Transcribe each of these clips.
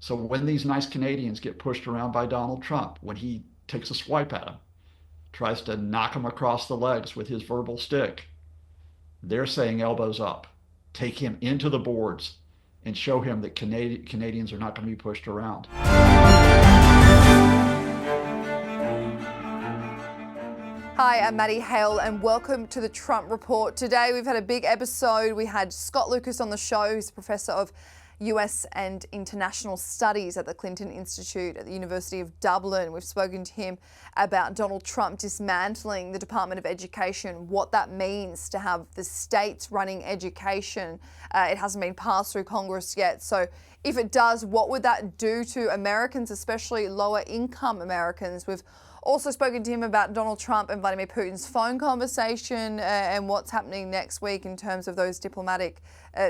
So when these nice Canadians get pushed around by Donald Trump, when he takes a swipe at them, tries to knock them across the legs with his verbal stick, they're saying elbows up. Take him into the boards and show him that Canadians are not going to be pushed around. Hi, I'm Maddie, Hale, and welcome to the Trump Report. Today we've had a big episode. We had Scott Lucas on the show, who's a professor of US and International Studies at the Clinton Institute at the University of Dublin. We've spoken to him about Donald Trump dismantling the Department of Education, what that means to have the states running education. It hasn't been passed through Congress yet, so if it does, what would that do to Americans, especially lower income Americans? We've also spoken to him about Donald Trump and Vladimir Putin's phone conversation and what's happening next week in terms of those diplomatic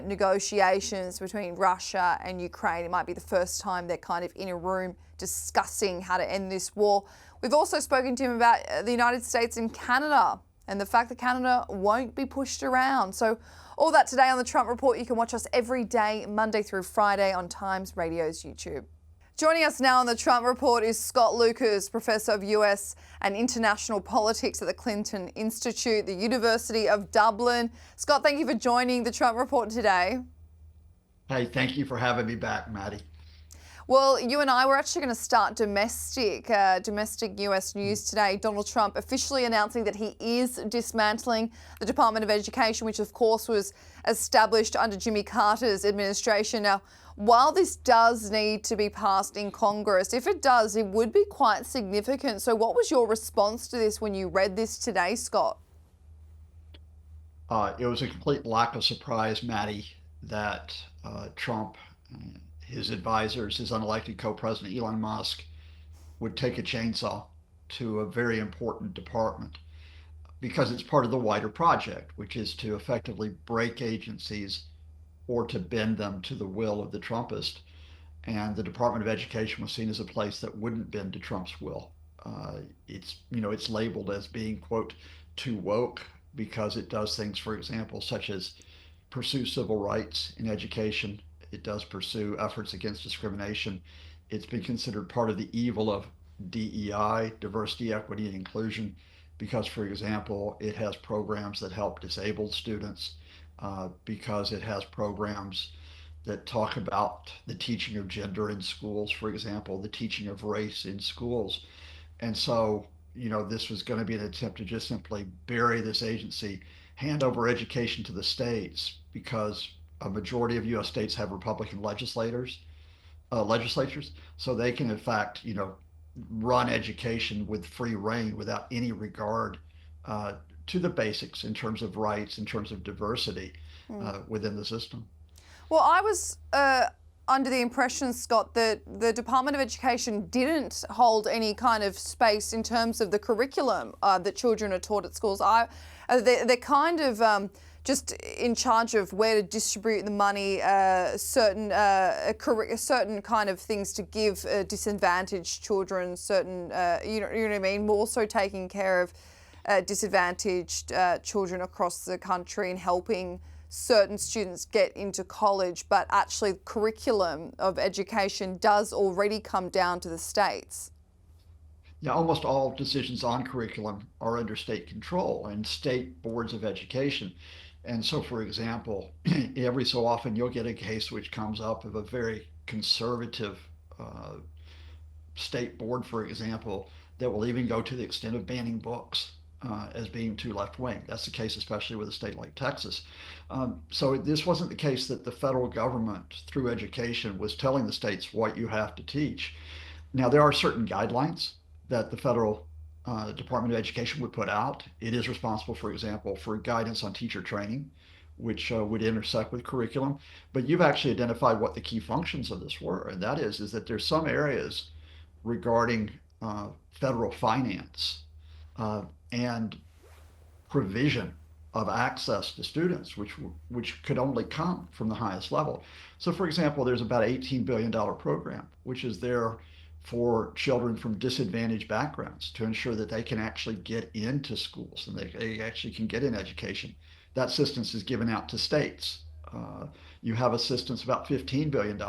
negotiations between Russia and Ukraine. It might be the first time they're kind of in a room discussing how to end this war. We've also spoken to him about the United States and Canada and the fact that Canada won't be pushed around. So all that today on the Trump Report. You can watch us every day, Monday through Friday on Times Radio's YouTube. Joining us now on the Trump Report is Scott Lucas, Professor of US and International Politics at the Clinton Institute, the University of Dublin. Scott, thank you for joining the Trump Report today. Hey, thank you for having me back, Maddie. Well, you and I were actually going to start domestic US news today. Donald Trump officially announcing that he is dismantling the Department of Education, which of course was established under Jimmy Carter's administration. Now, while this does need to be passed in Congress, if it does, it would be quite significant. So what was your response to this when you read this today, Scott? It was a complete lack of surprise, Maddie, that Trump, his advisors, his unelected co-president Elon Musk, would take a chainsaw to a very important department because it's part of the wider project, which is to effectively break agencies or to bend them to the will of the Trumpist. And the Department of Education was seen as a place that wouldn't bend to Trump's will. It's labeled as being, quote, too woke because it does things, for example, such as pursue civil rights in education. It does pursue efforts against discrimination. It's been considered part of the evil of DEI, diversity, equity, and inclusion, because, for example, it has programs that help disabled students, because it has programs that talk about the teaching of gender in schools, for example, the teaching of race in schools. And so, this was going to be an attempt to just simply bury this agency, hand over education to the states, because a majority of U.S. states have Republican legislatures, so they can, in fact, run education with free reign without any regard uh, to the basics in terms of rights, in terms of diversity within the system. Well, I was under the impression, Scott, that the Department of Education didn't hold any kind of space in terms of the curriculum that children are taught at schools. They're kind of just in charge of where to distribute the money, certain kind of things to give disadvantaged children, certain, you know what I mean, more so taking care of disadvantaged children across the country and helping certain students get into college, but actually the curriculum of education does already come down to the states. Yeah, almost all decisions on curriculum are under state control and state boards of education. And so, for example, every so often you'll get a case which comes up of a very conservative uh, state board, for example, that will even go to the extent of banning books as being too left wing. That's the case, especially with a state like Texas. So this wasn't the case that the federal government, through education, was telling the states what you have to teach. Now, there are certain guidelines that the federal Department of Education would put out. It is responsible, for example, for guidance on teacher training, which would intersect with curriculum. But you've actually identified what the key functions of this were, and that is that there's some areas regarding federal finance uh, and provision of access to students, which could only come from the highest level. So, for example, there's about $18 billion program, which is there for children from disadvantaged backgrounds to ensure that they can actually get into schools and they actually can get in education. That assistance is given out to states. You have assistance about $15 billion,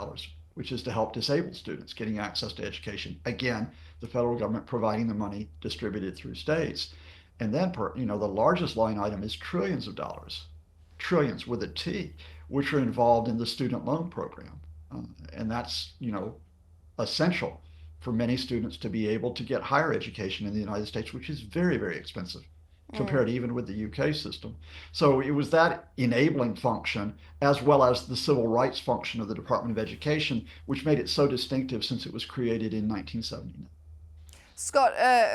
which is to help disabled students getting access to education. Again, the federal government providing the money distributed through states. And then, the largest line item is trillions of dollars, trillions with a T, which are involved in the student loan program. And that's, essential for many students to be able to get higher education in the United States, which is very, very expensive Mm. compared even with the UK system. So it was that enabling function as well as the civil rights function of the Department of Education, which made it so distinctive since it was created in 1979. Scott,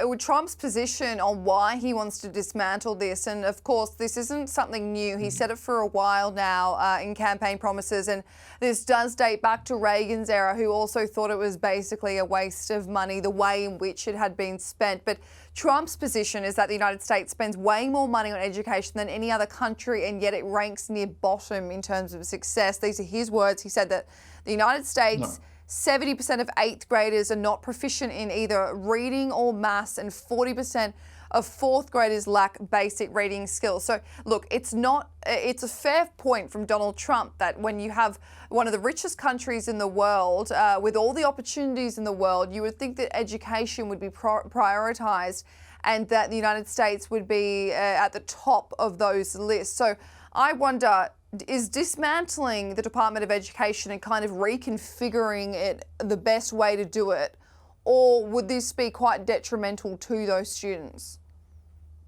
with Trump's position on why he wants to dismantle this, and of course, this isn't something new. He said it for a while now in campaign promises, and this does date back to Reagan's era, who also thought it was basically a waste of money, the way in which it had been spent. But Trump's position is that the United States spends way more money on education than any other country, and yet it ranks near bottom in terms of success. These are his words. He said that the United States. No. 70% of eighth graders are not proficient in either reading or maths, and 40% of fourth graders lack basic reading skills. So, look, it's a fair point from Donald Trump that when you have one of the richest countries in the world with all the opportunities in the world, you would think that education would be prioritized and that the United States would be at the top of those lists. So, I wonder, is dismantling the Department of Education and kind of reconfiguring it the best way to do it? Or would this be quite detrimental to those students?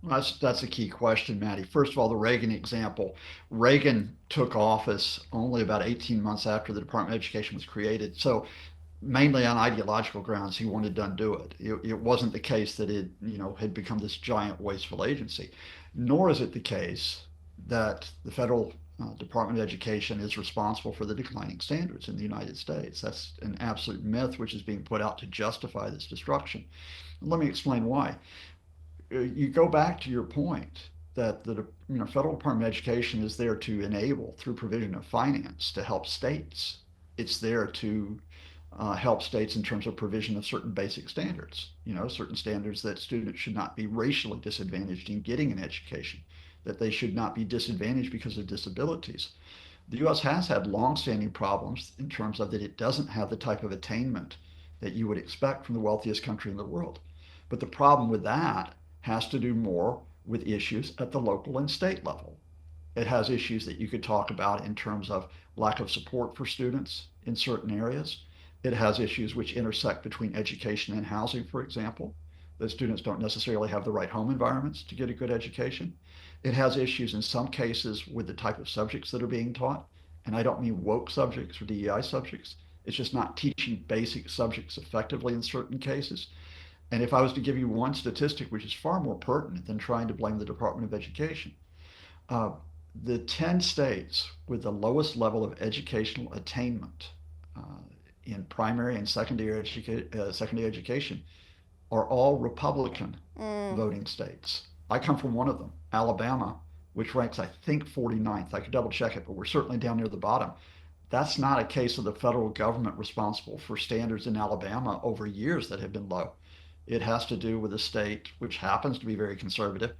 That's a key question, Maddie. First of all, the Reagan example. Reagan took office only about 18 months after the Department of Education was created. So mainly on ideological grounds, he wanted to undo it. It wasn't the case that it, had become this giant wasteful agency. Nor is it the case that the federal Department of Education is responsible for the declining standards in the United States. That's an absolute myth which is being put out to justify this destruction. And let me explain why. You go back to your point that the federal Department of Education is there to enable through provision of finance to help states. It's there to help states in terms of provision of certain basic standards, certain standards that students should not be racially disadvantaged in getting an education, that they should not be disadvantaged because of disabilities. The U.S. has had longstanding problems in terms of that it doesn't have the type of attainment that you would expect from the wealthiest country in the world. But the problem with that has to do more with issues at the local and state level. It has issues that you could talk about in terms of lack of support for students in certain areas. It has issues which intersect between education and housing, for example, that students don't necessarily have the right home environments to get a good education. It has issues in some cases with the type of subjects that are being taught. And I don't mean woke subjects or DEI subjects. It's just not teaching basic subjects effectively in certain cases. And if I was to give you one statistic, which is far more pertinent than trying to blame the Department of Education, uh, the 10 states with the lowest level of educational attainment uh, in primary and secondary education are all Republican voting states. I come from one of them, Alabama, which ranks, I think, 49th. I could double check it, but we're certainly down near the bottom. That's not a case of the federal government responsible for standards in Alabama over years that have been low. It has to do with a state which happens to be very conservative,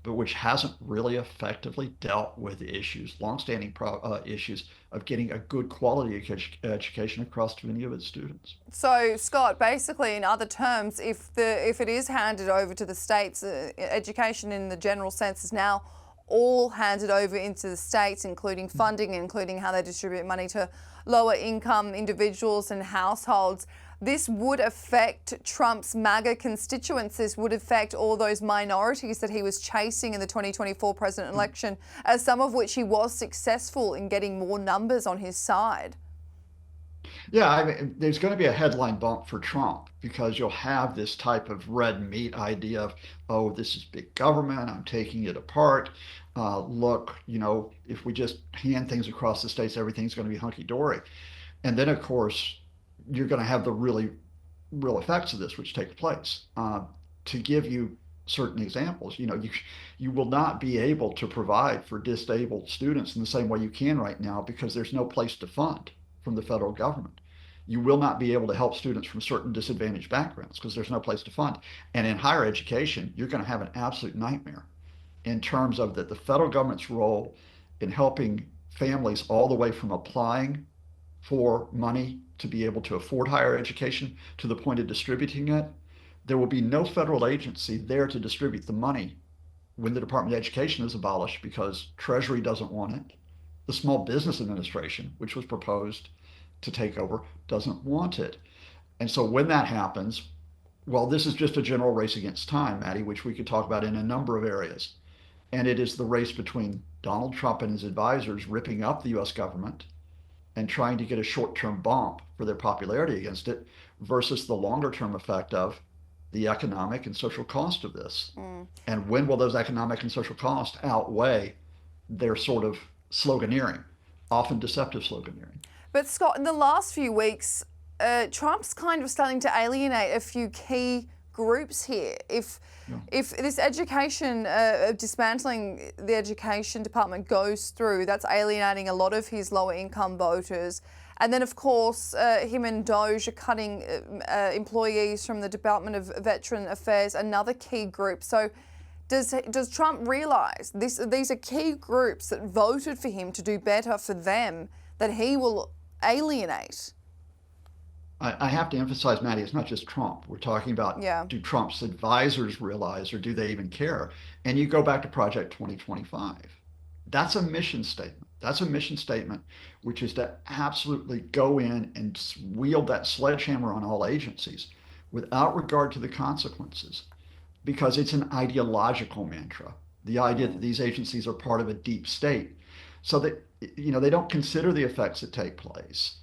but which hasn't really effectively dealt with issues, longstanding issues of getting a good quality education across to many of its students. So, Scott, basically, in other terms, if it is handed over to the states, education in the general sense is now all handed over into the states, including funding, including how they distribute money to lower income individuals and households. This would affect Trump's MAGA constituents. This would affect all those minorities that he was chasing in the 2024 president election, some of which he was successful in getting more numbers on his side. Yeah, I mean, there's going to be a headline bump for Trump because you'll have this type of red meat idea of, oh, this is big government, I'm taking it apart. Look, if we just hand things across the states, everything's going to be hunky dory. And then, of course, you're going to have the really real effects of this, which take place. To give you certain examples, you will not be able to provide for disabled students in the same way you can right now because there's no place to fund from the federal government. You will not be able to help students from certain disadvantaged backgrounds because there's no place to fund. And in higher education, you're going to have an absolute nightmare in terms of that the federal government's role in helping families all the way from applying for money to be able to afford higher education to the point of distributing it, there will be no federal agency there to distribute the money when the Department of Education is abolished because Treasury doesn't want it. The Small Business Administration, which was proposed to take over, doesn't want it. And so when that happens, well, this is just a general race against time, Maddie, which we could talk about in a number of areas. And it is the race between Donald Trump and his advisors ripping up the US government and trying to get a short term bump for their popularity against it versus the longer term effect of the economic and social cost of this. Mm. And when will those economic and social costs outweigh their sort of sloganeering, often deceptive sloganeering? But Scott, in the last few weeks, Trump's kind of starting to alienate a few key groups here. If this education, dismantling the education department goes through, that's alienating a lot of his lower income voters. And then, of course, him and Doge are cutting employees from the Department of Veteran Affairs, another key group. So does Trump realise these are key groups that voted for him to do better for them that he will alienate? I have to emphasize, Maddie, it's not just Trump. We're talking about do Trump's advisors realize or do they even care? And you go back to Project 2025. That's a mission statement. That's a mission statement, which is to absolutely go in and wield that sledgehammer on all agencies without regard to the consequences, because it's an ideological mantra. The idea that these agencies are part of a deep state, so that they don't consider the effects that take place.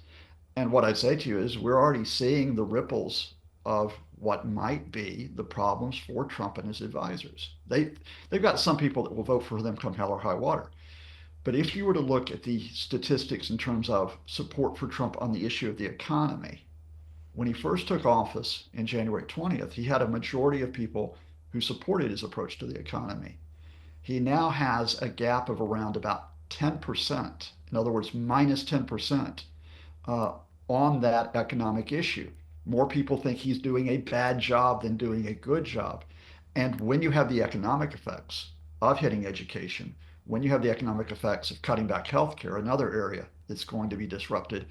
And what I'd say to you is we're already seeing the ripples of what might be the problems for Trump and his advisors. They've got some people that will vote for them come hell or high water. But if you were to look at the statistics in terms of support for Trump on the issue of the economy, when he first took office in January 20th, he had a majority of people who supported his approach to the economy. He now has a gap of around about 10%, in other words, minus 10% on that economic issue. More people think he's doing a bad job than doing a good job. And when you have the economic effects of hitting education, when you have the economic effects of cutting back healthcare, another area that's going to be disrupted,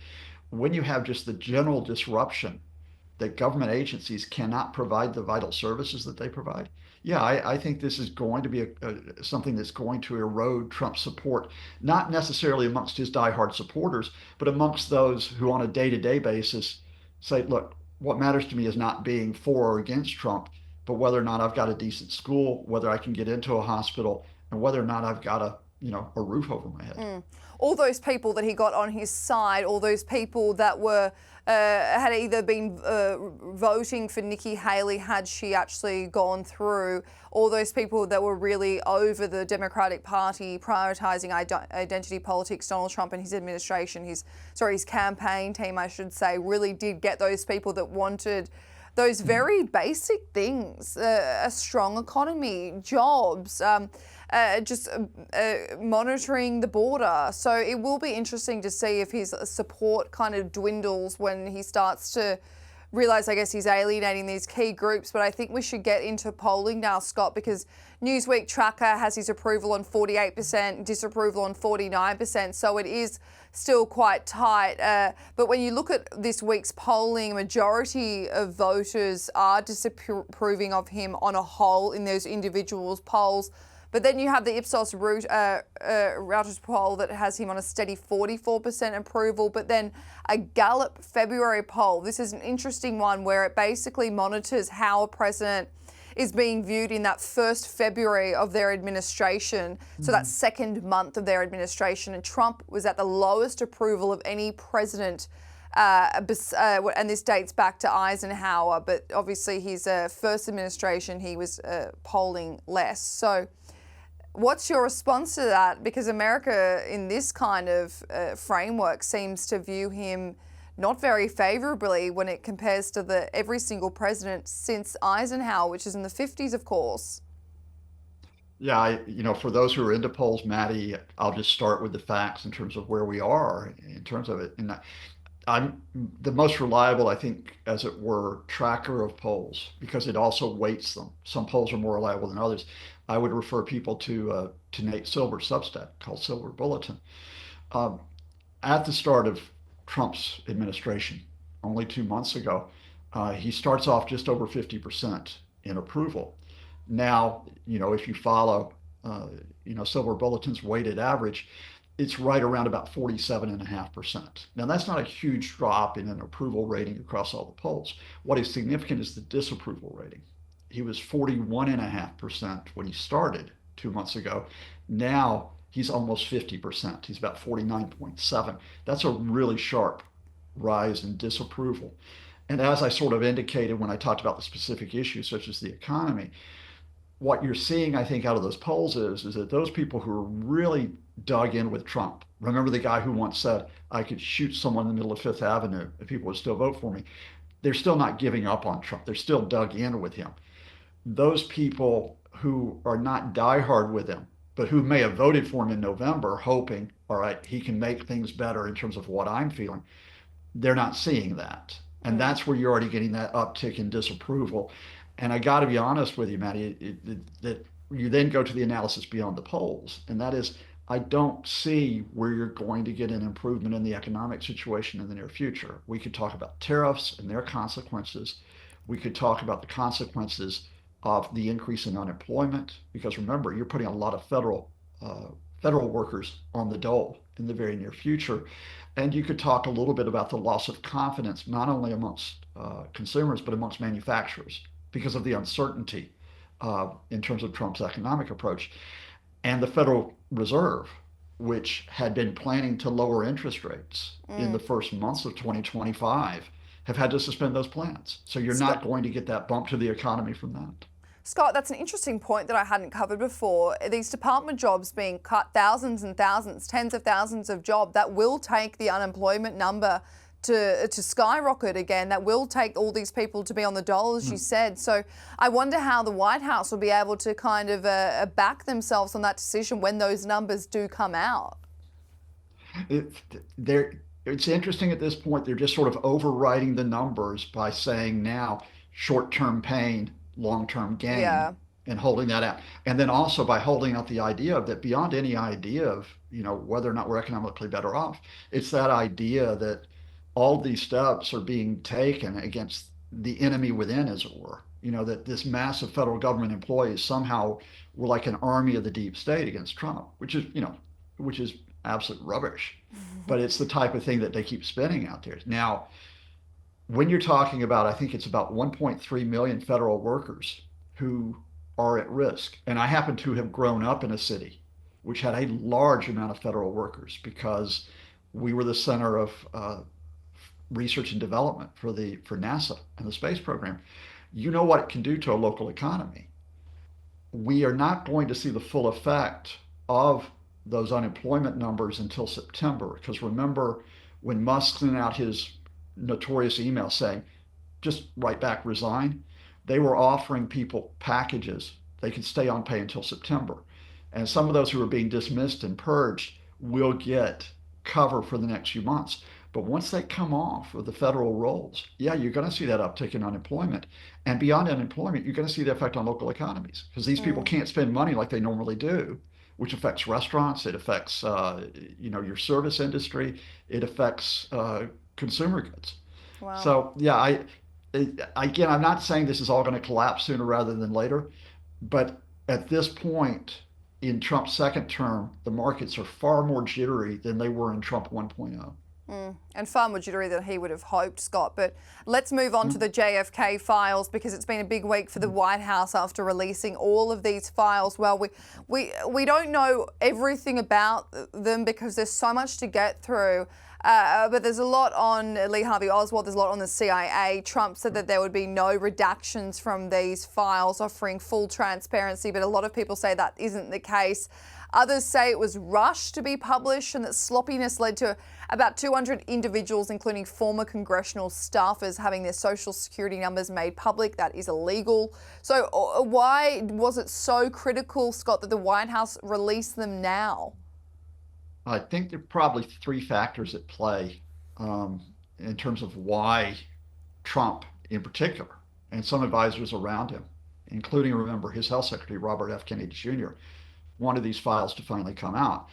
when you have just the general disruption that government agencies cannot provide the vital services that they provide, I think this is going to be something that's going to erode Trump's support, not necessarily amongst his diehard supporters, but amongst those who on a day-to-day basis say, look, what matters to me is not being for or against Trump, but whether or not I've got a decent school, whether I can get into a hospital, and whether or not I've got a roof over my head. All those people that he got on his side, all those people that were had either been voting for Nikki Haley had she actually gone through, all those people that were really over the Democratic Party prioritising identity politics, Donald Trump and his administration, his campaign team, I should say, really did get those people that wanted those very basic things, a strong economy, jobs, monitoring the border. So it will be interesting to see if his support kind of dwindles when he starts to realise, I guess, he's alienating these key groups. But I think we should get into polling now, Scott, because Newsweek Tracker has his approval on 48%, disapproval on 49%. So it is still quite tight. But when you look at this week's polling, a majority of voters are disapproving of him on a whole in those individuals' polls. But then you have the Ipsos Reuters poll that has him on a steady 44% approval. But then a Gallup February poll. This is an interesting one where it basically monitors how a president is being viewed in that first February of their administration. So that second month of their administration. And Trump was at the lowest approval of any president. And this dates back to Eisenhower. But obviously his first administration, he was polling less. So what's your response to that? Because America in this kind of framework seems to view him not very favourably when it compares to every single president since Eisenhower, which is in the 50s, of course. Yeah, for those who are into polls, Maddie, I'll just start with the facts in terms of where we are in terms of it. And I'm the most reliable, I think, as it were, tracker of polls because it also weights them. Some polls are more reliable than others. I would refer people to Nate Silver's Substack called Silver Bulletin. At the start of Trump's administration only 2 months ago, he starts off just over 50% in approval. Now, if you follow, Silver Bulletin's weighted average, it's right around about 47.5%. Now, that's not a huge drop in an approval rating across all the polls. What is significant is the disapproval rating. He was 41.5% when he started 2 months ago. Now he's almost 50%. He's about 49.7. That's a really sharp rise in disapproval. And as I sort of indicated when I talked about the specific issues, such as the economy, what you're seeing, I think, out of those polls is that those people who are really dug in with Trump. Remember the guy who once said, I could shoot someone in the middle of Fifth Avenue if people would still vote for me. They're still not giving up on Trump. They're still dug in with him. Those people who are not diehard with him, but who may have voted for him in November, hoping, all right, he can make things better in terms of what I'm feeling, they're not seeing that. And that's where you're already getting that uptick in disapproval. And I got to be honest with you, Maddie, that you then go to the analysis beyond the polls, and that is, I don't see where you're going to get an improvement in the economic situation in the near future. We could talk about tariffs and their consequences. We could talk about the consequences of the increase in unemployment, because remember, you're putting a lot of federal workers on the dole in the very near future. And you could talk a little bit about the loss of confidence, not only amongst consumers, but amongst manufacturers because of the uncertainty in terms of Trump's economic approach. And the Federal Reserve, which had been planning to lower interest rates in the first months of 2025, have had to suspend those plans. So you're not going to get that bump to the economy from that. Scott, that's an interesting point that I hadn't covered before. These department jobs being cut, thousands and thousands, tens of thousands of jobs, that will take the unemployment number to skyrocket again. That will take all these people to be on the dole, as you said. So I wonder how the White House will be able to kind of back themselves on that decision when those numbers do come out. It's interesting at this point, they're just sort of overriding the numbers by saying now short-term pain, long-term gain, Yeah. and holding that out. And then also by holding out the idea of that beyond any idea of, whether or not we're economically better off, it's that idea that all these steps are being taken against the enemy within, as it were. That this massive federal government employees somehow were like an army of the deep state against Trump, which is absolute rubbish. But it's the type of thing that they keep spinning out there. Now, when you're talking about, I think it's about 1.3 million federal workers who are at risk. And I happen to have grown up in a city which had a large amount of federal workers because we were the center of research and development for NASA and the space program. You know what it can do to a local economy. We are not going to see the full effect of those unemployment numbers until September. Because remember, when Musk sent out his notorious email saying, just write back, resign, they were offering people packages. They could stay on pay until September. And some of those who are being dismissed and purged will get cover for the next few months. But once they come off of the federal rolls, yeah, you're going to see that uptick in unemployment. And beyond unemployment, you're going to see the effect on local economies because these people can't spend money like they normally do, which affects restaurants. It affects, your service industry. It affects consumer goods. Wow. So, yeah, again, I'm not saying this is all going to collapse sooner rather than later, but at this point in Trump's second term, the markets are far more jittery than they were in Trump 1.0. And far more jittery than he would have hoped, Scott. But let's move on to the JFK files because it's been a big week for the White House after releasing all of these files. Well, we don't know everything about them because there's so much to get through. But there's a lot on Lee Harvey Oswald, there's a lot on the CIA. Trump said that there would be no redactions from these files, offering full transparency, but a lot of people say that isn't the case. Others say it was rushed to be published and that sloppiness led to about 200 individuals, including former congressional staffers, having their social security numbers made public. That is illegal. So why was it so critical, Scott, that the White House release them now? I think there are probably three factors at play in terms of why Trump in particular, and some advisors around him, including, remember, his health secretary, Robert F. Kennedy Jr., wanted these files to finally come out.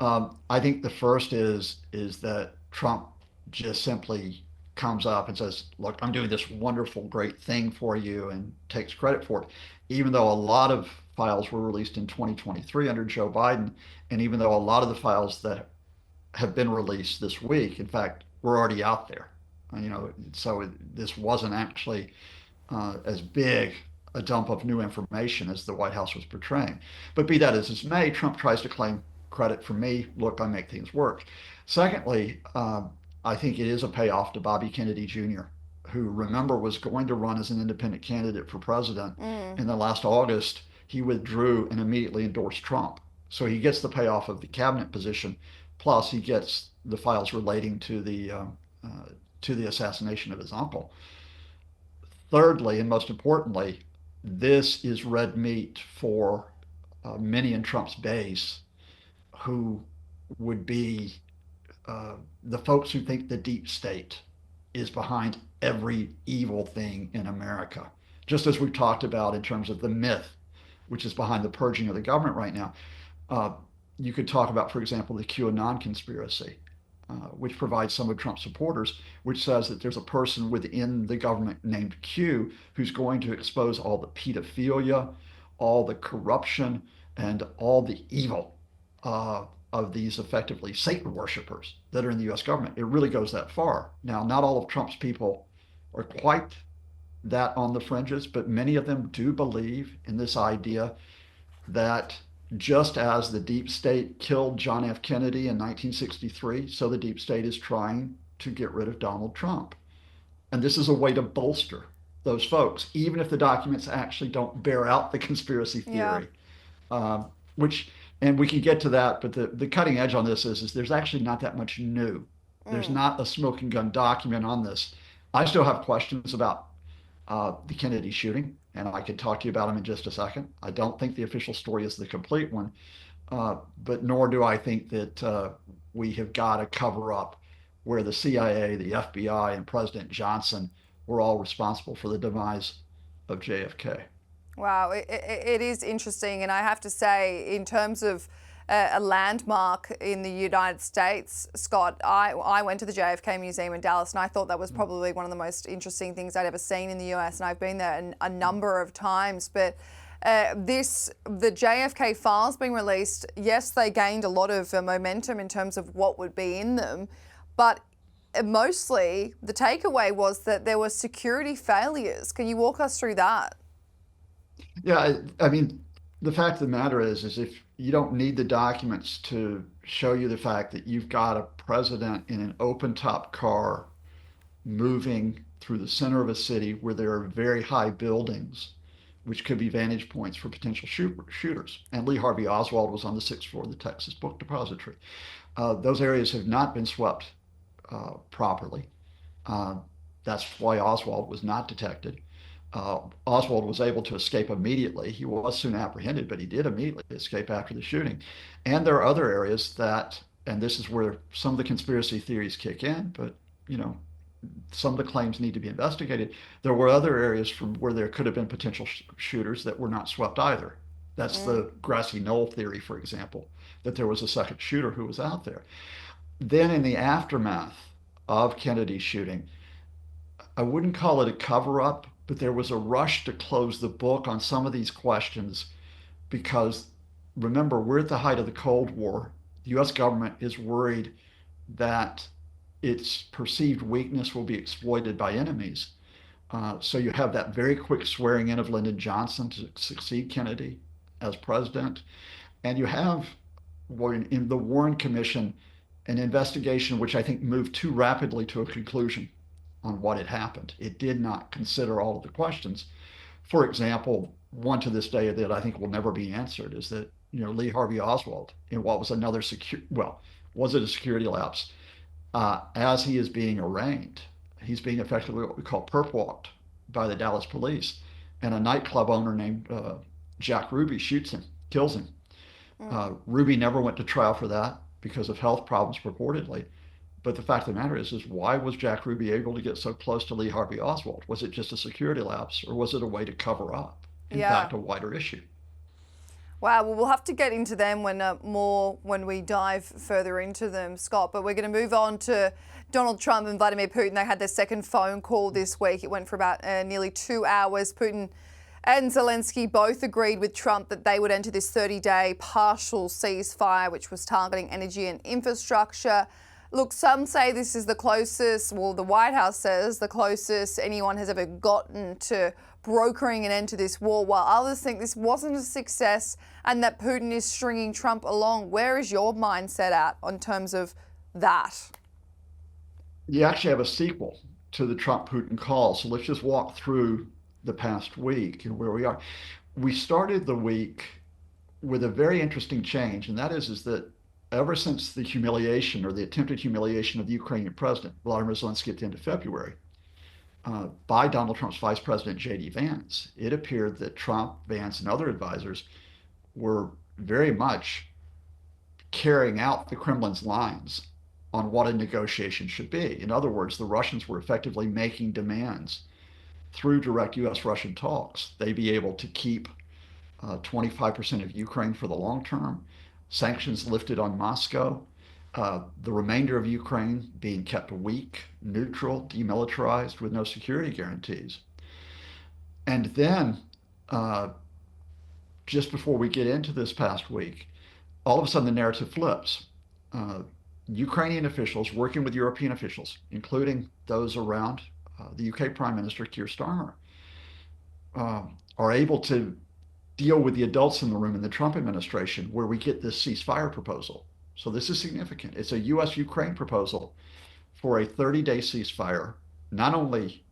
I think the first is that Trump just simply comes up and says, look, I'm doing this wonderful, great thing for you and takes credit for it. Even though a lot of files were released in 2023 under Joe Biden, and even though a lot of the files that have been released this week, in fact, were already out there. So this wasn't actually as big a dump of new information as the White House was portraying. But be that as it may, Trump tries to claim credit for me. Look, I make things work. Secondly, I think it is a payoff to Bobby Kennedy Jr., who, remember, was going to run as an independent candidate for president. Mm. And then last August, he withdrew and immediately endorsed Trump. So he gets the payoff of the cabinet position, plus he gets the files relating to the assassination of his uncle. Thirdly, and most importantly, this is red meat for many in Trump's base who would be the folks who think the deep state is behind every evil thing in America. Just as we've talked about in terms of the myth, which is behind the purging of the government right now. Uh, you could talk about, for example, the QAnon conspiracy, which provides some of Trump's supporters, which says that there's a person within the government named Q who's going to expose all the pedophilia, all the corruption, and all the evil of these effectively Satan worshipers that are in the U.S. government. It really goes that far. Now, not all of Trump's people are quite that on the fringes, but many of them do believe in this idea that just as the deep state killed John F. Kennedy in 1963, so the deep state is trying to get rid of Donald Trump. And this is a way to bolster those folks, even if the documents actually don't bear out the conspiracy Yeah. theory. Which, and we can get to that, but the cutting edge on this is there's actually not that much new. There's Mm. not a smoking gun document on this. I still have questions about the Kennedy shooting, and I can talk to you about them in just a second. I don't think the official story is the complete one, but nor do I think that we have got to cover up where the CIA, the FBI, and President Johnson were all responsible for the demise of JFK. Wow, it is interesting. And I have to say, in terms of a landmark in the United States, Scott, I went to the JFK Museum in Dallas, and I thought that was probably one of the most interesting things I'd ever seen in the US. And I've been there a number of times. But the JFK files being released, yes, they gained a lot of momentum in terms of what would be in them. But mostly the takeaway was that there were security failures. Can you walk us through that? Yeah, I mean, the fact of the matter is if you don't need the documents to show you the fact that you've got a president in an open top car moving through the center of a city where there are very high buildings, which could be vantage points for potential shooters. And Lee Harvey Oswald was on the sixth floor of the Texas Book Depository. Those areas have not been swept properly. Uh, that's why Oswald was not detected. Oswald was able to escape immediately. He was soon apprehended, but he did immediately escape after the shooting. And there are other areas that, and this is where some of the conspiracy theories kick in, but you know, some of the claims need to be investigated. There were other areas from where there could have been potential shooters that were not swept either. That's Mm. the grassy knoll theory, for example, that there was a second shooter who was out there. Then, in the aftermath of Kennedy's shooting, I wouldn't call it a cover up, but there was a rush to close the book on some of these questions because remember, we're at the height of the Cold War. The US government is worried that its perceived weakness will be exploited by enemies. So you have that very quick swearing in of Lyndon Johnson to succeed Kennedy as president. And you have, in the Warren Commission, an investigation which I think moved too rapidly to a conclusion on what had happened. It did not consider all of the questions. For example, one to this day that I think will never be answered is that Lee Harvey Oswald, in what was another was it a security lapse? As he is being arraigned, he's being effectively what we call perp walked by the Dallas police, and a nightclub owner named Jack Ruby shoots him, kills him. Mm. Ruby never went to trial for that because of health problems purportedly. But the fact of the matter is why was Jack Ruby able to get so close to Lee Harvey Oswald? Was it just a security lapse, or was it a way to cover up, in Yeah. fact, a wider issue? Wow, well, we'll have to get into them when we dive further into them, Scott. But we're going to move on to Donald Trump and Vladimir Putin, they had their second phone call this week. It went for about nearly 2 hours. Putin and Zelensky both agreed with Trump that they would enter this 30-day partial ceasefire, which was targeting energy and infrastructure. Look, some say this is the closest, well, the White House says the closest anyone has ever gotten to brokering an end to this war, while others think this wasn't a success and that Putin is stringing Trump along. Where is your mindset at in terms of that? You actually have a sequel to the Trump-Putin call. So let's just walk through the past week and where we are. We started the week with a very interesting change, and that is that ever since the humiliation or the attempted humiliation of the Ukrainian president, Vladimir Zelensky, at the end of February, by Donald Trump's vice president, J.D. Vance, it appeared that Trump, Vance, and other advisors were very much carrying out the Kremlin's lines on what a negotiation should be. In other words, the Russians were effectively making demands through direct U.S.-Russian talks. They be able to keep 25% of Ukraine for the long term, sanctions lifted on Moscow, the remainder of Ukraine being kept weak, neutral, demilitarized with no security guarantees. And then, just before we get into this past week, all of a sudden the narrative flips. Ukrainian officials working with European officials, including those around the UK Prime Minister Keir Starmer, are able to deal with the adults in the room in the Trump administration, where we get this ceasefire proposal. So this is significant. It's a U.S.-Ukraine proposal for a 30-day ceasefire, not only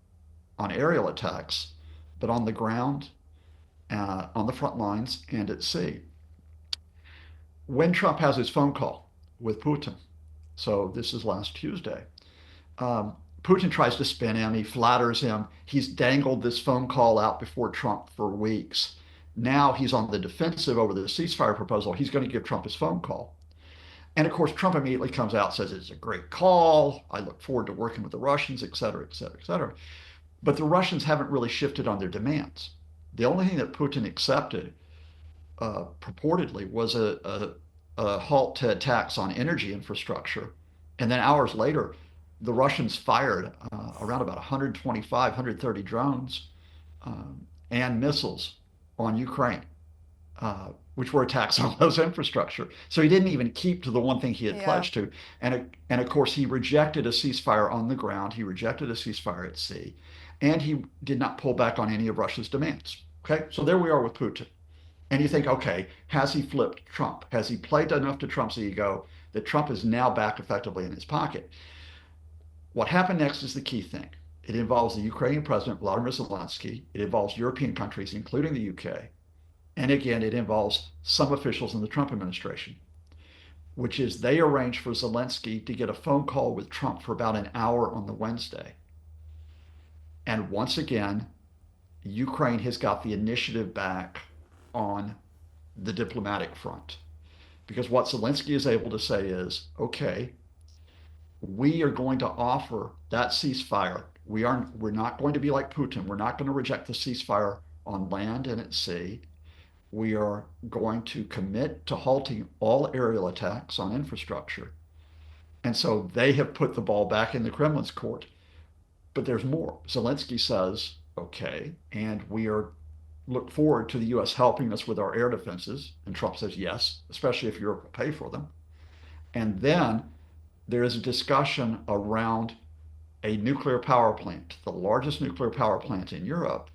on aerial attacks, but on the ground, on the front lines, and at sea. When Trump has his phone call with Putin, so this is last Tuesday, Putin tries to spin him. He flatters him. He's dangled this phone call out before Trump for weeks. Now he's on the defensive over the ceasefire proposal. He's going to give Trump his phone call. And of course, Trump immediately comes out and says, it's a great call. I look forward to working with the Russians, et cetera, et cetera, et cetera. But the Russians haven't really shifted on their demands. The only thing that Putin accepted, purportedly, was a halt to attacks on energy infrastructure. And then hours later, the Russians fired around about 125, 130 drones and missiles on Ukraine, which were attacks on those infrastructure. So he didn't even keep to the one thing he had pledged to. And of course, he rejected a ceasefire on the ground. He rejected a ceasefire at sea. And he did not pull back on any of Russia's demands. Okay, so there we are with Putin. And you think, okay, has he flipped Trump? Has he played enough to Trump's ego that Trump is now back effectively in his pocket? What happened next is the key thing. It involves the Ukrainian president, Vladimir Zelensky. It involves European countries, including the UK. And again, it involves some officials in the Trump administration, which is they arranged for Zelensky to get a phone call with Trump for about an hour on the Wednesday. And once again, Ukraine has got the initiative back on the diplomatic front. Because what Zelensky is able to say is, okay, we are going to offer that ceasefire. We're not going to be like Putin. We're not going to reject the ceasefire on land and at sea. We are going to commit to halting all aerial attacks on infrastructure. And so they have put the ball back in the Kremlin's court. But there's more. Zelensky says, okay, and we look forward to the U.S. helping us with our air defenses. And Trump says yes, especially if Europe will pay for them. And then there is a discussion around a nuclear power plant, the largest nuclear power plant in Europe,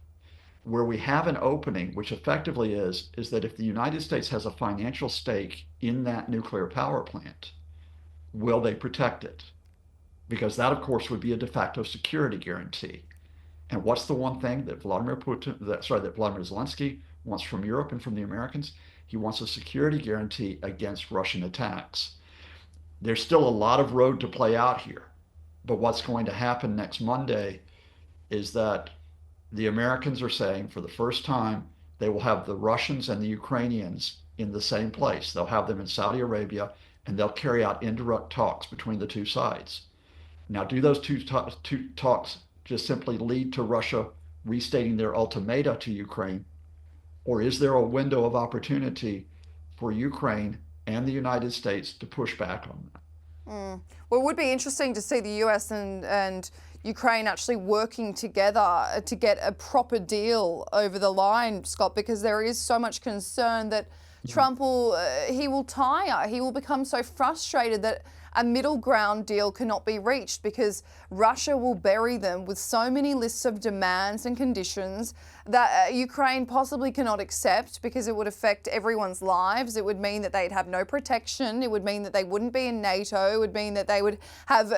where we have an opening, which effectively is that if the United States has a financial stake in that nuclear power plant, will they protect it? Because that, of course, would be a de facto security guarantee. And what's the one thing that Vladimir Zelensky wants from Europe and from the Americans? He wants a security guarantee against Russian attacks. There's still a lot of road to play out here. But what's going to happen next Monday is that the Americans are saying for the first time they will have the Russians and the Ukrainians in the same place. They'll have them in Saudi Arabia, and they'll carry out indirect talks between the two sides. Now, do those two talks just simply lead to Russia restating their ultimatum to Ukraine? Or is there a window of opportunity for Ukraine and the United States to push back on that? Well, it would be interesting to see the US and Ukraine actually working together to get a proper deal over the line, Scott, because there is so much concern that Trump he will tire. He will become so frustrated that a middle ground deal cannot be reached because Russia will bury them with so many lists of demands and conditions that Ukraine possibly cannot accept because it would affect everyone's lives. It would mean that they'd have no protection. It would mean that they wouldn't be in NATO. It would mean that they would have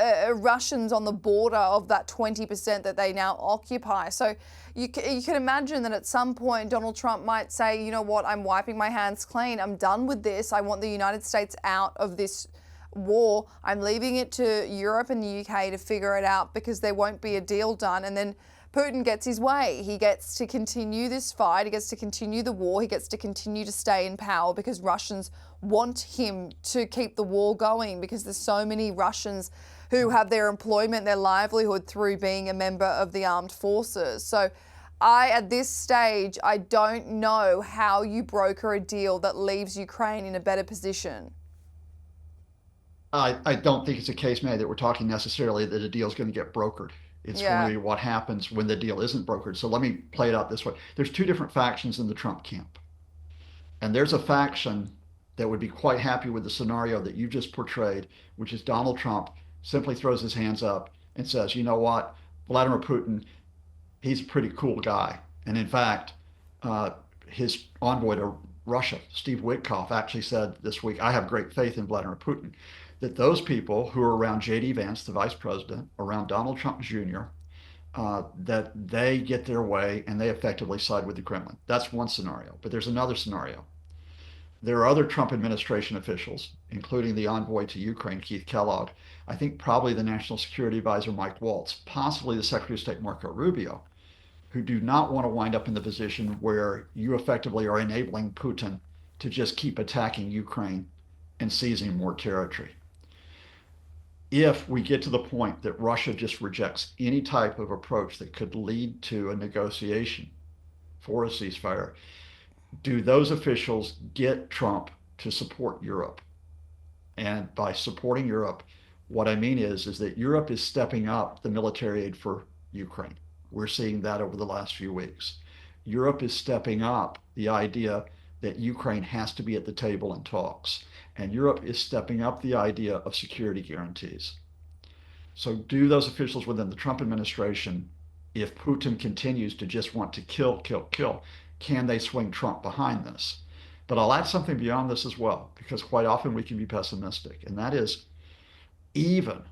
Russians on the border of that 20% that they now occupy. So you can imagine that at some point Donald Trump might say, you know what, I'm wiping my hands clean. I'm done with this. I want the United States out of this war. I'm leaving it to Europe and the UK to figure it out because there won't be a deal done. And then Putin gets his way. He gets to continue this fight. He gets to continue the war. He gets to continue to stay in power because Russians want him to keep the war going because there's so many Russians who have their employment, their livelihood through being a member of the armed forces. So at this stage, I don't know how you broker a deal that leaves Ukraine in a better position. I don't think it's a case, Maddie, that we're talking necessarily that a deal is going to get brokered. It's going to be what happens when the deal isn't brokered. So let me play it out this way. There's two different factions in the Trump camp. And there's a faction that would be quite happy with the scenario that you just portrayed, which is Donald Trump simply throws his hands up and says, you know what, Vladimir Putin, he's a pretty cool guy. And in fact, his envoy to Russia, Steve Witkoff, actually said this week, I have great faith in Vladimir Putin. That those people who are around J.D. Vance, the vice president, around Donald Trump Jr., that they get their way and they effectively side with the Kremlin. That's one scenario. But there's another scenario. There are other Trump administration officials, including the envoy to Ukraine, Keith Kellogg, I think probably the National Security Advisor, Mike Waltz, possibly the Secretary of State, Marco Rubio, who do not want to wind up in the position where you effectively are enabling Putin to just keep attacking Ukraine and seizing more territory. If we get to the point that Russia just rejects any type of approach that could lead to a negotiation for a ceasefire, do those officials get Trump to support Europe? And by supporting Europe, what I mean is that Europe is stepping up the military aid for Ukraine. We're seeing that over the last few weeks. Europe is stepping up the idea that Ukraine has to be at the table in talks. And Europe is stepping up the idea of security guarantees. So do those officials within the Trump administration, if Putin continues to just want to kill, can they swing Trump behind this? But I'll add something beyond this as well, because quite often we can be pessimistic. And that is, even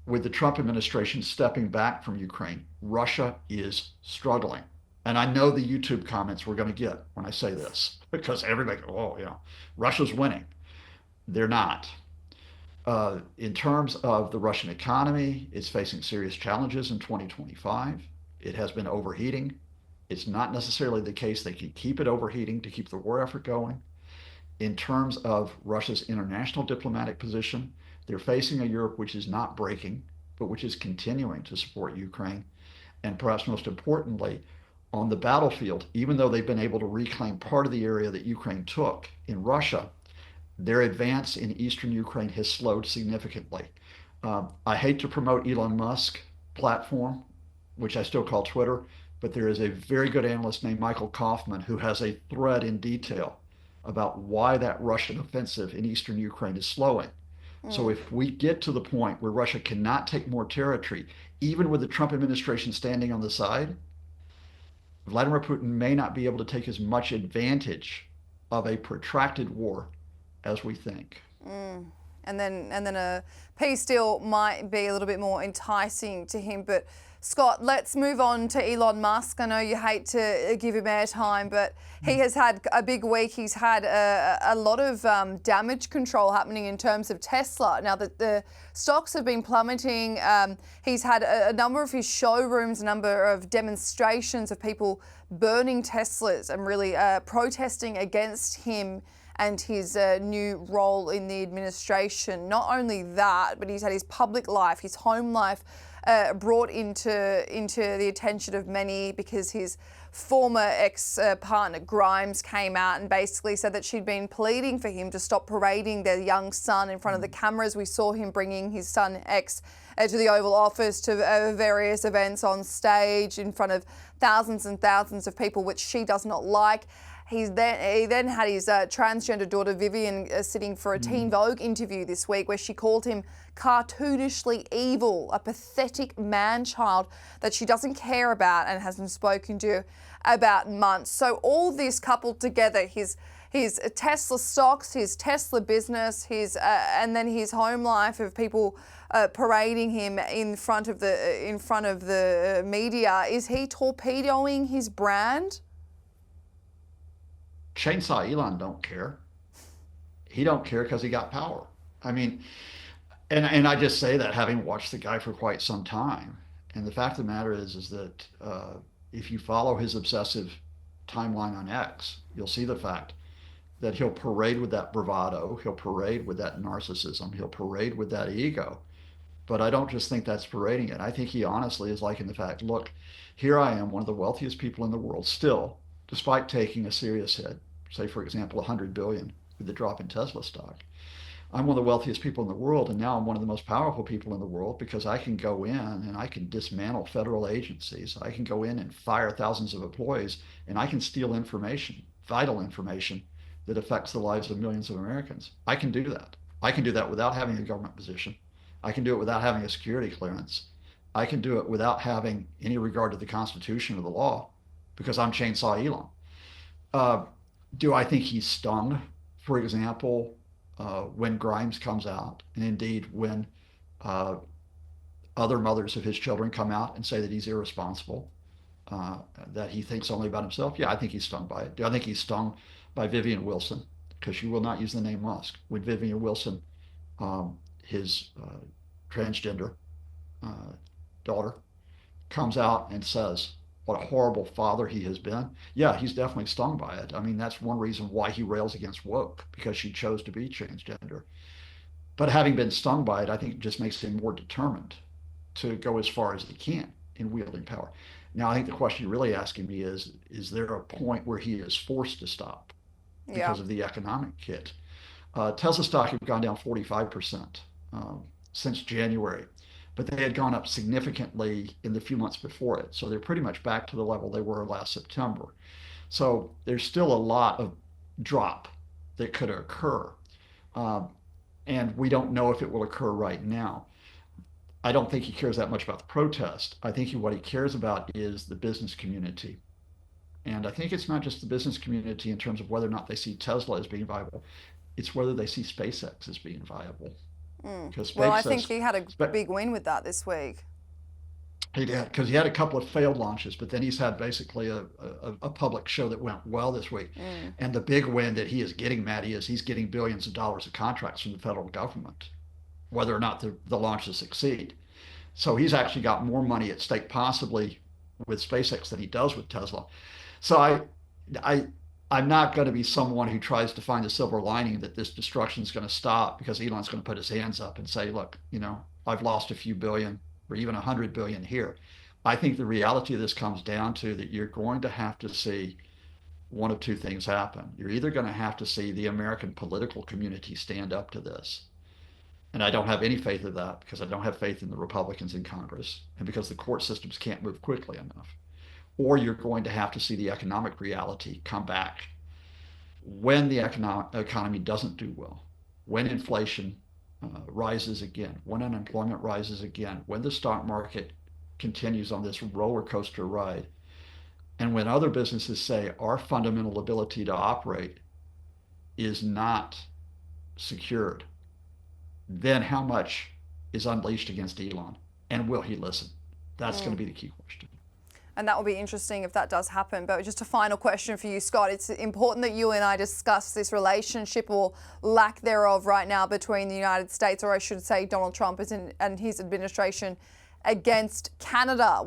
with the Trump administration stepping back from Ukraine, Russia is struggling. And I know the YouTube comments we're going to get when I say this, because everybody goes, oh, Russia's winning. They're not. In terms of the Russian economy, it's facing serious challenges in 2025. It has been overheating. It's not necessarily the case they can keep it overheating to keep the war effort going. In terms of Russia's international diplomatic position, they're facing a Europe which is not breaking, but which is continuing to support Ukraine. And perhaps most importantly, on the battlefield, even though they've been able to reclaim part of the area that Ukraine took in Russia, their advance in eastern Ukraine has slowed significantly. I hate to promote Elon Musk platform, which I still call Twitter, but there is a very good analyst named Michael Kaufman who has a thread in detail about why that Russian offensive in eastern Ukraine is slowing. So if we get to the point where Russia cannot take more territory, even with the Trump administration standing on the side, Vladimir Putin may not be able to take as much advantage of a protracted war as we think. And then a peace deal might be a little bit more enticing to him. But Scott, let's move on to Elon Musk. I know you hate to give him airtime, but he has had a big week. He's had a lot of damage control happening in terms of Tesla. Now that the stocks have been plummeting, he's had a number of his showrooms, a number of demonstrations of people burning Teslas and really protesting against him and his new role in the administration. Not only that, but he's had his public life, his home life brought into the attention of many because his former ex-partner Grimes came out and basically said that she'd been pleading for him to stop parading their young son in front of the cameras. We saw him bringing his son X to the Oval Office, to various events on stage in front of thousands and thousands of people, which she does not like. He then had his transgender daughter Vivian sitting for a Teen Vogue interview this week where she called him cartoonishly evil, a pathetic man-child that she doesn't care about and hasn't spoken to about months. So all this coupled together, his Tesla stocks, his Tesla business, and then his home life of people parading him in front of the media, is he torpedoing his brand? Chainsaw Elon don't care. He don't care because he got power. I mean, and I just say that having watched the guy for quite some time. And the fact of the matter is that if you follow his obsessive timeline on X, you'll see the fact that he'll parade with that bravado, he'll parade with that narcissism, he'll parade with that ego. But I don't just think that's parading it. I think he honestly is liking the fact, look, here I am, one of the wealthiest people in the world still, despite taking a serious hit, say, for example, 100 billion with the drop in Tesla stock. I'm one of the wealthiest people in the world, and now I'm one of the most powerful people in the world because I can go in and I can dismantle federal agencies. I can go in and fire thousands of employees, and I can steal information, vital information, that affects the lives of millions of Americans. I can do that. I can do that without having a government position. I can do it without having a security clearance. I can do it without having any regard to the Constitution or the law because I'm Chainsaw Elon. Do I think he's stung, for example, when Grimes comes out, and indeed when other mothers of his children come out and say that he's irresponsible, that he thinks only about himself? Yeah, I think he's stung by it. Do I think he's stung by Vivian Wilson? Because she will not use the name Musk. When Vivian Wilson, his transgender daughter, comes out and says what a horrible father he has been, yeah, he's definitely stung by it. I mean, that's one reason why he rails against woke, because she chose to be transgender. But having been stung by it, I think it just makes him more determined to go as far as he can in wielding power. Now, I think the question you're really asking me is there a point where he is forced to stop because of the economic hit? Tesla stock had gone down 45% since January, but they had gone up significantly in the few months before it. So they're pretty much back to the level they were last September. So there's still a lot of drop that could occur. And we don't know if it will occur right now. I don't think he cares that much about the protest. I think what he cares about is the business community. And I think it's not just the business community in terms of whether or not they see Tesla as being viable. It's whether they see SpaceX as being viable. Well, I think he had a big win with that this week. He did, because he had a couple of failed launches, but then he's had basically a public show that went well this week. And the big win that he is getting, Maddie, is he's getting billions of dollars of contracts from the federal government, whether or not the launches succeed. So he's actually got more money at stake possibly with SpaceX than he does with Tesla. So I'm not going to be someone who tries to find a silver lining that this destruction is going to stop because Elon's going to put his hands up and say, look, I've lost a few billion or even 100 billion here. I think the reality of this comes down to that you're going to have to see one of two things happen. You're either going to have to see the American political community stand up to this. And I don't have any faith in that because I don't have faith in the Republicans in Congress and because the court systems can't move quickly enough. Or you're going to have to see the economic reality come back when the economy doesn't do well, when inflation rises again, when unemployment rises again, when the stock market continues on this roller coaster ride, and when other businesses say our fundamental ability to operate is not secured, then how much is unleashed against Elon? And will he listen? That's going to be the key question. And that will be interesting if that does happen. But just a final question for you, Scott. It's important that you and I discuss this relationship or lack thereof right now between the United States, or I should say Donald Trump and his administration, against Canada.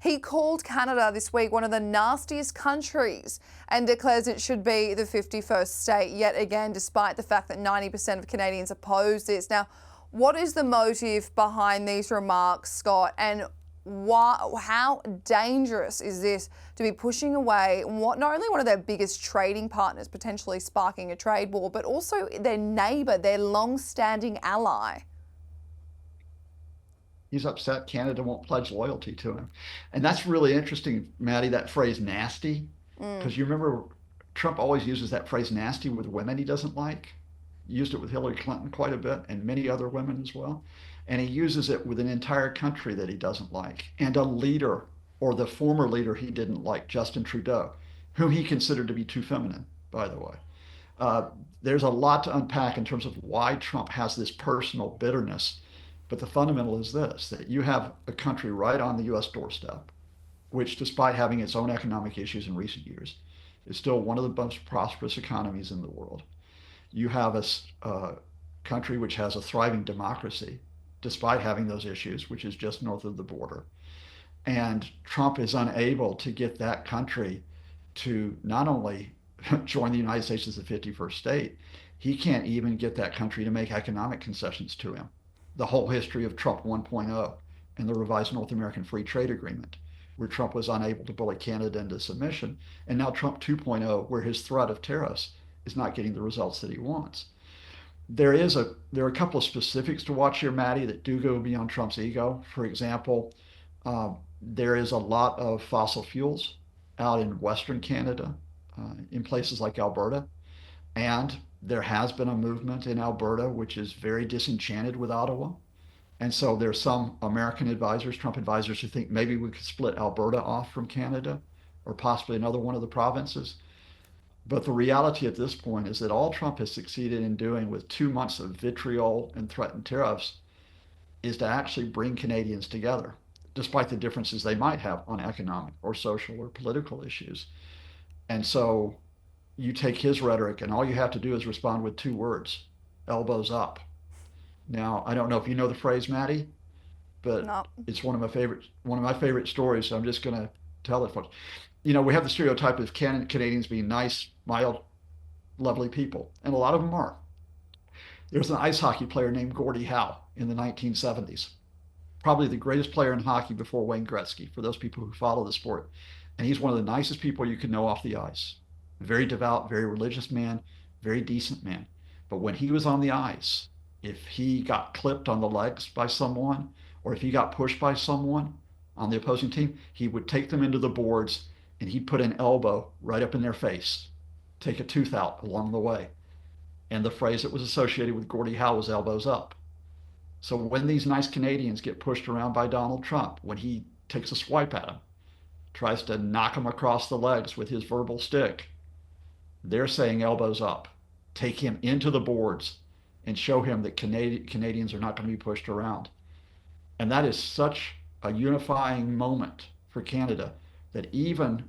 He called Canada this week one of the nastiest countries and declares it should be the 51st state yet again, despite the fact that 90% of Canadians oppose this. Now, What is the motive behind these remarks, Scott? And how dangerous is this to be pushing away not only one of their biggest trading partners, potentially sparking a trade war, but also their neighbour, their long-standing ally? He's upset Canada won't pledge loyalty to him. And that's really interesting, Maddie, that phrase nasty, because you remember Trump always uses that phrase nasty with women he doesn't like. He used it with Hillary Clinton quite a bit and many other women as well. And he uses it with an entire country that he doesn't like and a leader or the former leader he didn't like, Justin Trudeau, whom he considered to be too feminine, by the way. Uh, there's a lot to unpack in terms of why Trump has this personal bitterness. But the fundamental is this, that you have a country right on the US doorstep, which, despite having its own economic issues in recent years, is still one of the most prosperous economies in the world. You have a country which has a thriving democracy, despite having those issues, which is just north of the border. And Trump is unable to get that country to not only join the United States as the 51st state, he can't even get that country to make economic concessions to him. The whole history of Trump 1.0 and the revised North American Free Trade Agreement, where Trump was unable to bully Canada into submission, and now Trump 2.0, where his threat of tariffs is not getting the results that he wants. There are a couple of specifics to watch here, Maddie, that do go beyond Trump's ego. For example, there is a lot of fossil fuels out in Western Canada, in places like Alberta, and there has been a movement in Alberta which is very disenchanted with Ottawa. And so there's some American advisors, Trump advisors, who think maybe we could split Alberta off from Canada or possibly another one of the provinces. But the reality at this point is that all Trump has succeeded in doing with 2 months of vitriol and threatened tariffs is to actually bring Canadians together, despite the differences they might have on economic or social or political issues. And so you take his rhetoric, and all you have to do is respond with 2 words: elbows up. Now, I don't know if you know the phrase, Maddie, but No. it's one of my favorite stories. So I'm just going to tell it, folks. You know, we have the stereotype of Canadians being nice, mild, lovely people, and a lot of them are. There was an ice hockey player named Gordie Howe in the 1970s, probably the greatest player in hockey before Wayne Gretzky, for those people who follow the sport. And he's one of the nicest people you can know off the ice. Very devout, very religious man, very decent man. But when he was on the ice, if he got clipped on the legs by someone, or if he got pushed by someone on the opposing team, he would take them into the boards and he'd put an elbow right up in their face, take a tooth out along the way. And the phrase that was associated with Gordie Howe was elbows up. So when these nice Canadians get pushed around by Donald Trump, when he takes a swipe at them, tries to knock them across the legs with his verbal stick, they're saying elbows up. Take him into the boards and show him that Canadians are not going to be pushed around. And that is such a unifying moment for Canada that even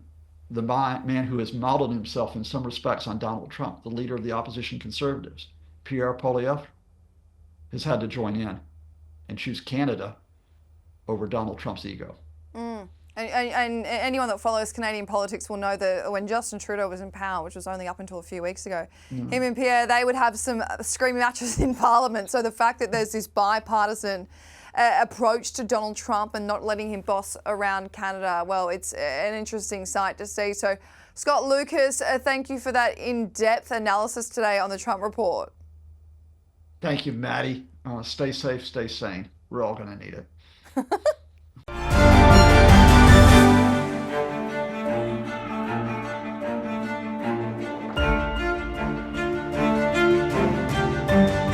the man who has modeled himself in some respects on Donald Trump, the leader of the opposition Conservatives, Pierre Poilievre, has had to join in and choose Canada over Donald Trump's ego. And anyone that follows Canadian politics will know that when Justin Trudeau was in power, which was only up until a few weeks ago, him and Pierre, they would have some screaming matches in Parliament. So the fact that there's this bipartisan approach to Donald Trump and not letting him boss around Canada, well, it's an interesting sight to see. So Scott Lucas, thank you for that in-depth analysis today on the Trump Report. Thank you, Maddie. Stay safe, stay sane. We're all going to need it.